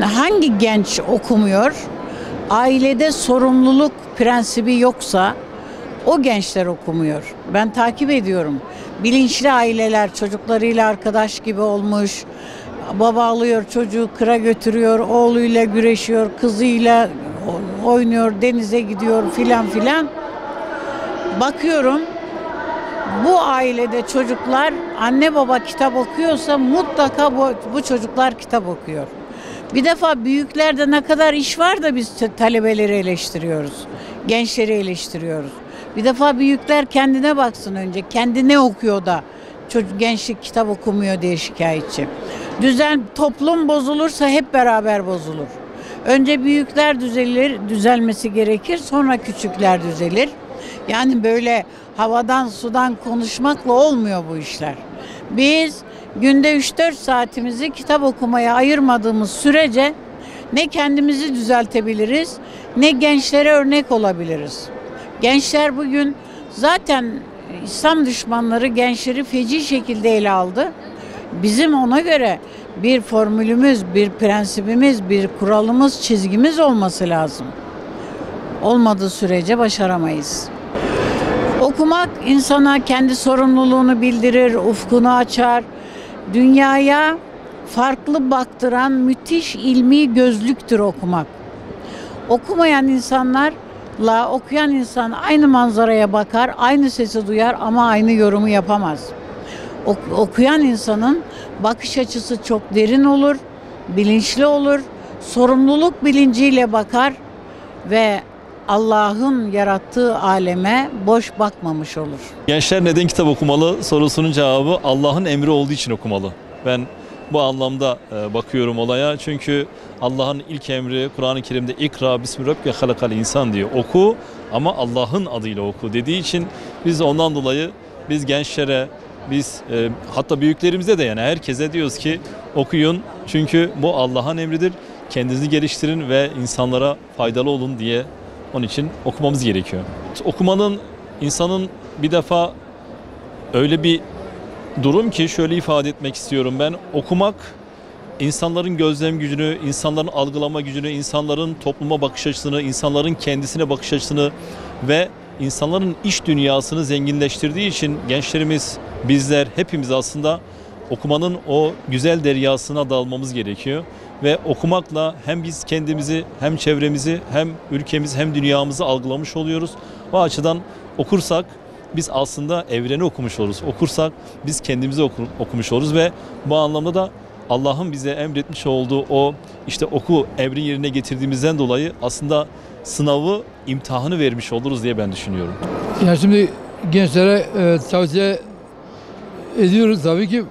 Hangi genç okumuyor? Ailede sorumluluk prensibi yoksa o gençler okumuyor. Ben takip ediyorum. Bilinçli aileler çocuklarıyla arkadaş gibi olmuş. Baba alıyor çocuğu kıra götürüyor, oğluyla güreşiyor, kızıyla oynuyor, denize gidiyor filan filan. Bakıyorum bu ailede çocuklar anne baba kitap okuyorsa mutlaka bu çocuklar kitap okuyor. Bir defa büyüklerde ne kadar iş var da biz talebeleri eleştiriyoruz, gençleri eleştiriyoruz. Bir defa büyükler kendine baksın önce, kendi ne okuyor da gençlik kitap okumuyor diye şikayetçi. Toplum bozulursa hep beraber bozulur. Önce büyükler düzelmesi gerekir, sonra küçükler düzelir. Yani böyle havadan sudan konuşmakla olmuyor bu işler. Biz günde 3-4 saatimizi kitap okumaya ayırmadığımız sürece ne kendimizi düzeltebiliriz, ne gençlere örnek olabiliriz. Gençler bugün zaten İslam düşmanları gençleri feci şekilde ele aldı. Bizim ona göre bir formülümüz, bir prensibimiz, bir kuralımız, çizgimiz olması lazım. Olmadığı sürece başaramayız. Okumak insana kendi sorumluluğunu bildirir, ufkunu açar. Dünyaya farklı baktıran müthiş ilmi gözlüktür okumak. Okumayan insanlarla okuyan insan aynı manzaraya bakar, aynı sesi duyar ama aynı yorumu yapamaz. Okuyan insanın bakış açısı çok derin olur, bilinçli olur, sorumluluk bilinciyle bakar ve Allah'ın yarattığı aleme boş bakmamış olur. Gençler neden kitap okumalı sorusunun cevabı Allah'ın emri olduğu için okumalı. Ben bu anlamda bakıyorum olaya. Çünkü Allah'ın ilk emri Kur'an-ı Kerim'de ikra bismi rabbike halakal insan diyor. Oku ama Allah'ın adıyla oku dediği için biz ondan dolayı biz gençlere, hatta büyüklerimize de yani herkese diyoruz ki okuyun. Çünkü bu Allah'ın emridir. Kendinizi geliştirin ve insanlara faydalı olun diye onun için okumamız gerekiyor. Okumanın insanın bir defa öyle bir durum ki şöyle ifade etmek istiyorum ben. Okumak insanların gözlem gücünü, insanların algılama gücünü, insanların topluma bakış açısını, insanların kendisine bakış açısını ve insanların iç dünyasını zenginleştirdiği için gençlerimiz, bizler hepimiz aslında okumanın o güzel deryasına dalmamız gerekiyor. Ve okumakla hem biz kendimizi hem çevremizi hem ülkemizi hem dünyamızı algılamış oluyoruz. O açıdan okursak biz aslında evreni okumuş oluruz. Okursak biz kendimizi okumuş oluruz ve bu anlamda da Allah'ın bize emretmiş olduğu o işte oku emri yerine getirdiğimizden dolayı aslında sınavı, imtihanı vermiş oluruz diye ben düşünüyorum. Yani şimdi gençlere tavsiye ediyoruz tabii ki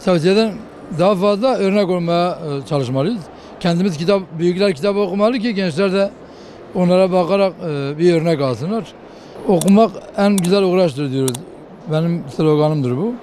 tavsiyeden daha fazla örnek olmaya çalışmalıyız. Kendimiz büyükler kitap okumalı ki gençler de onlara bakarak bir örnek alsınlar. Okumak en güzel uğraştır diyoruz. Benim sloganımdır bu.